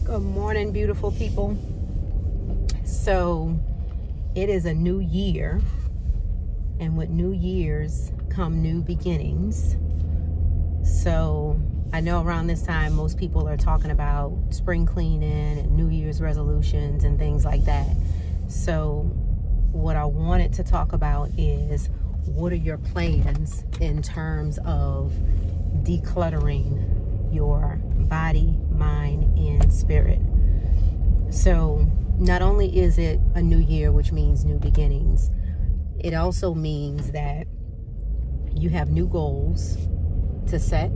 Good morning, beautiful people. So it is a new year, and with new years come new beginnings. So I know around this time most people are talking about spring cleaning and New Year's resolutions and things like that. So what I wanted to talk about is, what are your plans in terms of decluttering your body, mind, and spirit? So not only is it a new year, which means new beginnings, it also means that you have new goals to set,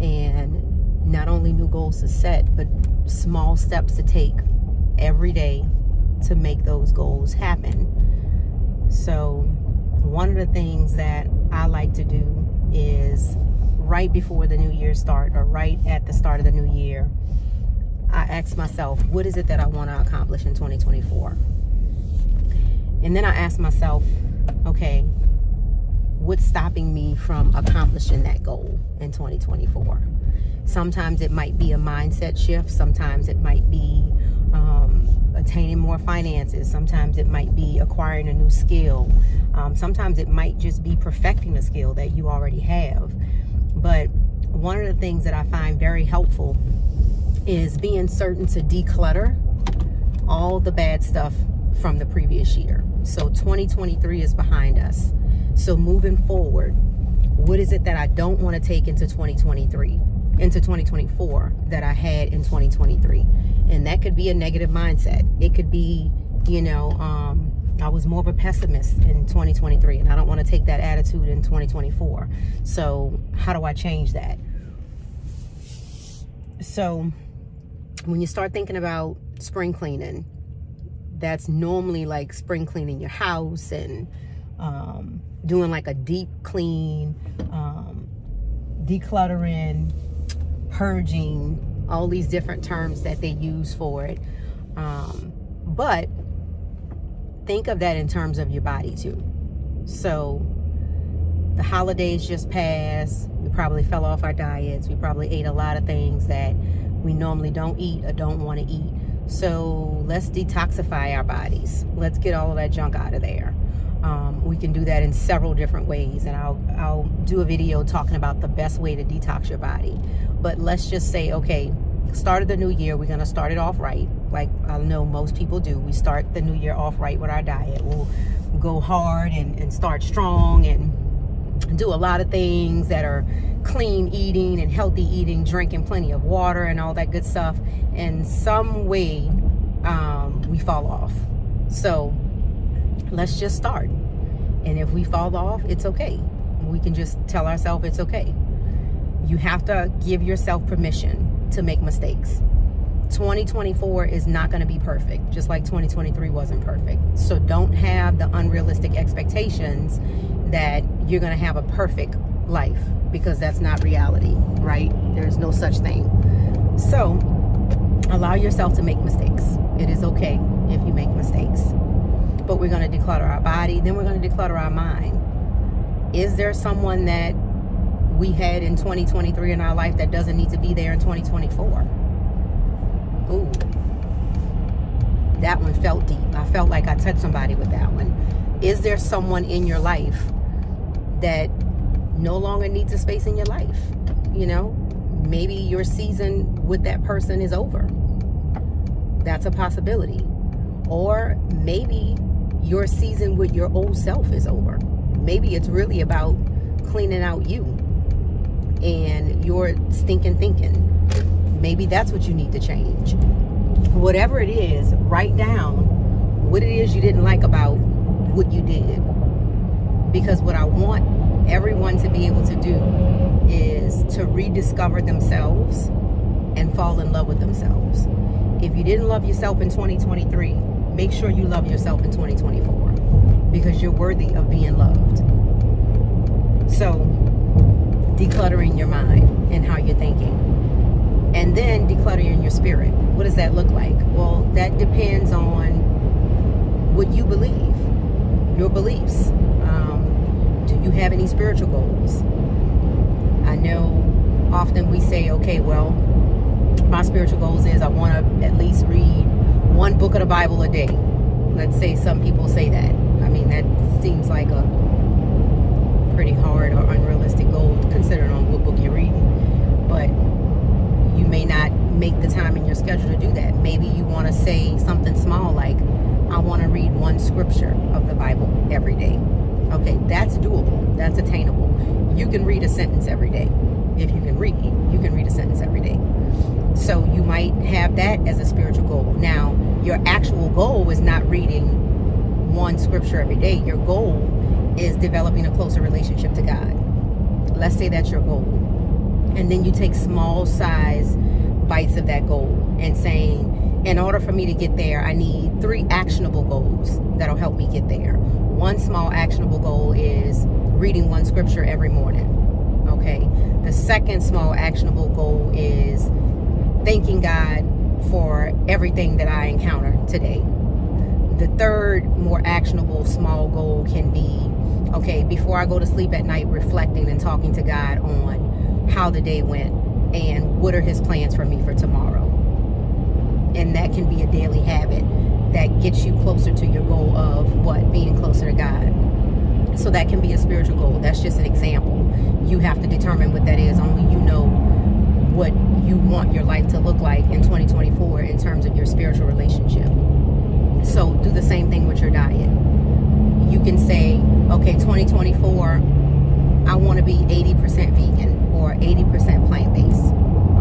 and not only new goals to set, but small steps to take every day to make those goals happen. So one of the things that I like to do is, right before the new year start, or right at the start of the new year, I ask myself, what is it that I want to accomplish in 2024? And then I ask myself, okay, what's stopping me from accomplishing that goal in 2024? Sometimes it might be a mindset shift. Sometimes it might be attaining more finances. Sometimes it might be acquiring a new skill. Sometimes it might just be perfecting a skill that you already have. But one of the things that I find very helpful is being certain to declutter all the bad stuff from the previous year. So 2023 is behind us. So moving forward, what is it that I don't want to take into 2024 that I had in 2023? And that could be a negative mindset. It could be, I was more of a pessimist in 2023, and I don't want to take that attitude in 2024. So how do I change that? So when you start thinking about spring cleaning, that's normally like spring cleaning your house and doing like a deep clean, decluttering, purging, all these different terms that they use for it. But think of that in terms of your body too. So the holidays just passed. We probably fell off our diets. We probably ate a lot of things that we normally don't eat or don't want to eat. So let's detoxify our bodies. Let's get all of that junk out of there. We can do that in several different ways, and I'll do a video talking about the best way to detox your body. But let's just say, okay, start of the new year, we're going to start it off right. Like I know most people do. We start the new year off right with our diet. We'll go hard and start strong and do a lot of things that are clean eating and healthy eating, drinking plenty of water and all that good stuff. And some way we fall off. So let's just start. And if we fall off, it's okay. We can just tell ourselves it's okay. You have to give yourself permission to make mistakes. 2024 is not going to be perfect, just like 2023 wasn't perfect. So don't have the unrealistic expectations that you're going to have a perfect life, because that's not reality, right? There's no such thing. So allow yourself to make mistakes. It is okay if you make mistakes. But we're going to declutter our body, then we're going to declutter our mind. Is there someone that we had in 2023 in our life that doesn't need to be there in 2024? Ooh, that one felt deep. I felt like I touched somebody with that one. Is there someone in your life that no longer needs a space in your life? Maybe your season with that person is over. That's a possibility. Or maybe your season with your old self is over. Maybe it's really about cleaning out you and your stinking thinking. Maybe that's what you need to change. Whatever it is, write down what it is you didn't like about what you did. Because what I want everyone to be able to do is to rediscover themselves and fall in love with themselves. If you didn't love yourself in 2023, make sure you love yourself in 2024, because you're worthy of being loved. So decluttering your mind and how you're thinking, and then decluttering your spirit. What does that look like? Well, that depends on what you believe, your beliefs. Do you have any spiritual goals? I know often we say, okay, well, my spiritual goals is I want to at least read one book of the Bible a day. Let's say some people say that. I mean, that seems like a pretty hard or unrealistic goal considering on what book you're reading. But you may not make the time in your schedule to do that. Maybe you want to say something small like, I want to read one scripture of the Bible every day. Okay, that's doable. That's attainable. You can read a sentence every day. If you can read a sentence every day. So you might have that as a spiritual goal. Now, your actual goal is not reading one scripture every day. Your goal is developing a closer relationship to God. Let's say that's your goal. And then you take small size bites of that goal and saying, in order for me to get there, I need 3 actionable goals that'll help me get there. One small actionable goal is reading one scripture every morning. Okay. The second small actionable goal is thanking God for everything that I encounter today. The third more actionable small goal can be, okay, before I go to sleep at night, reflecting and talking to God on how the day went and what are his plans for me for tomorrow. And that can be a daily habit that gets you closer to your goal of what? Being closer to God. So that can be a spiritual goal. That's just an example. You have to determine what that is. Only you know what you want your life to look like in 2024 in terms of your spiritual relationship. So do the same thing with your diet. You can say, okay, 2024, I want to be 80% vegan or 80% plant-based.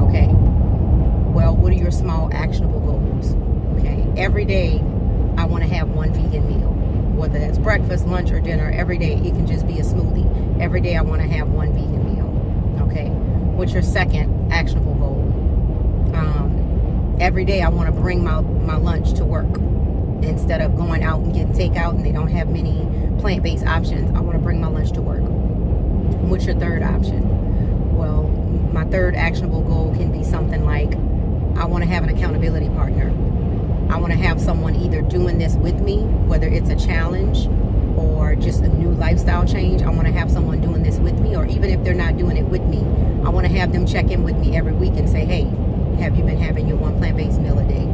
Okay. Well, what are your small actionable goals? Okay. Every day, I want to have one vegan meal. Whether that's breakfast, lunch, or dinner, every day it can just be a smoothie. Every day I want to have one vegan meal. Okay. What's your second actionable goal? Every day I want to bring my lunch to work. Instead of going out and getting takeout and they don't have many plant-based options, I want to bring my lunch to work. What's your third option? Well, my third actionable goal can be something like, I want to have an accountability partner. I want to have someone either doing this with me, whether it's a challenge or just a new lifestyle change. I want to have someone doing this with me, or even if they're not doing it with me, I want to have them check in with me every week and say, hey, have you been having your one plant-based meal a day?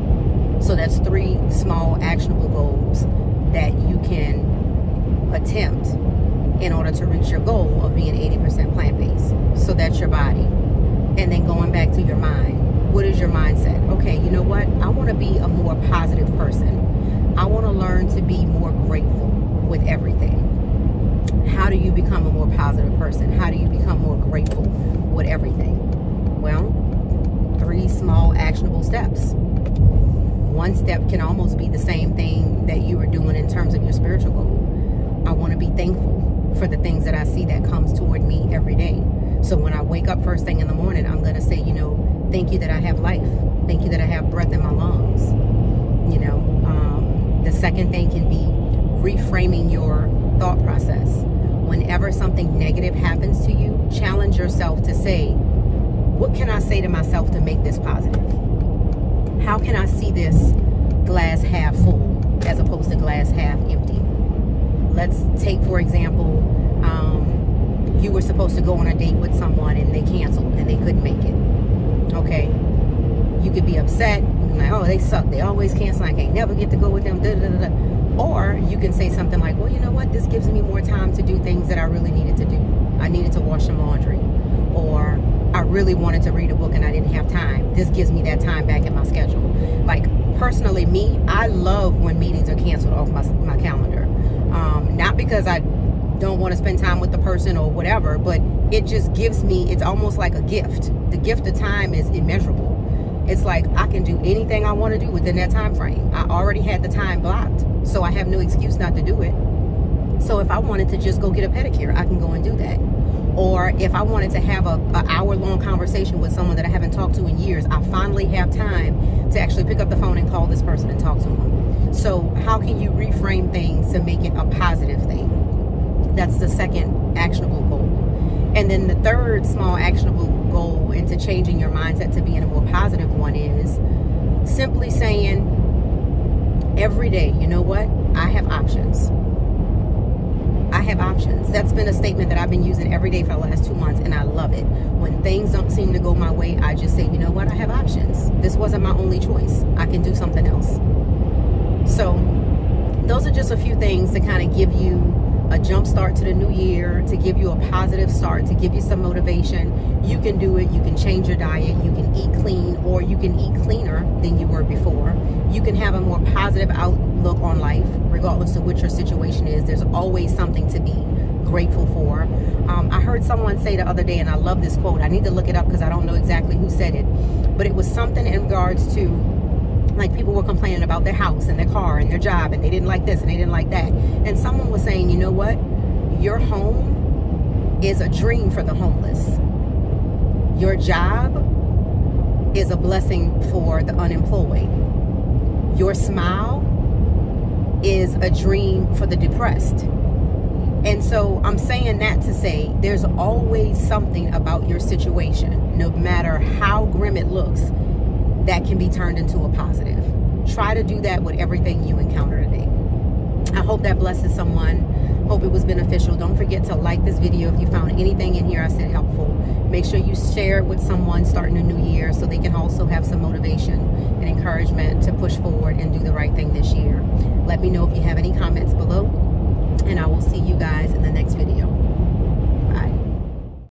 So that's 3 small actionable goals that you can attempt in order to reach your goal of being 80% plant-based. So that's your body. And then going back to your mind. What is your mindset? Okay, you know what? I want to be a more positive person. I want to learn to be more grateful with everything. How do you become a more positive person? How do you become more grateful with everything? Well, 3 small actionable steps. One step can almost be the same thing that you were doing in terms of your spiritual goal. I want to be thankful for the things that I see that comes toward me every day. So when I wake up first thing in the morning, I'm going to say, you know, thank you that I have life. Thank you that I have breath in my lungs. You know, the second thing can be reframing your thought process. Whenever something negative happens to you, challenge yourself to say, what can I say to myself to make this positive? How can I see this glass half full as opposed to glass half empty? Let's take, for example, you were supposed to go on a date with someone and they canceled and they couldn't make it. Okay. You could be upset. Like, oh, they suck. They always cancel. I can't never get to go with them. Da, da, da, da. Or you can say something like, well, you know what? This gives me more time to do things that I really needed to do. I needed to wash some laundry. Or I really wanted to read a book and I didn't have time. This gives me that time back in my schedule. Like, personally, me, I love when meetings are canceled off my calendar. Not because I don't want to spend time with the person or whatever, but it just gives me, it's almost like a gift. The gift of time is immeasurable. It's like I can do anything I want to do within that time frame. I already had the time blocked, so I have no excuse not to do it. So if I wanted to just go get a pedicure, I can go and do that. Or if I wanted to have an hour-long conversation with someone that I haven't talked to in years, I finally have time to actually pick up the phone and call this person and talk to them. So how can you reframe things to make it a positive thing? That's the second actionable goal. And then the third small actionable goal into changing your mindset to being a more positive one is simply saying every day, you know what? I have options. I have options. That's been a statement that I've been using every day for the last 2 months, and I love it. When things don't seem to go my way, I just say, you know what? I have options. This only choice. I can do something else. So those are just a few things to kind of give you a jump start to the new year, to give you a positive start, to give you some motivation. You can do it. You can change your diet. You can eat clean, or you can eat cleaner than you were before. You can have a more positive outlook on life, regardless of what your situation is. There's always something to be grateful for. I heard someone say the other day, and I love this quote. I need to look it up because I don't know exactly who said it, but it was something in regards to, like, people were complaining about their house and their car and their job, and they didn't like this and they didn't like that. And someone was saying, you know what? Your home is a dream for the homeless. Your job is a blessing for the unemployed. Your smile is a dream for the depressed. And so I'm saying that to say there's always something about your situation, no matter how grim it looks, that can be turned into a positive. Try to do that with everything you encounter today. I hope that blesses someone. Hope it was beneficial. Don't forget to like this video if you found anything in here I said helpful. Make sure you share it with someone starting a new year so they can also have some motivation and encouragement to push forward and do the right thing this year. Let me know if you have any comments below, and I will see you guys in the next video.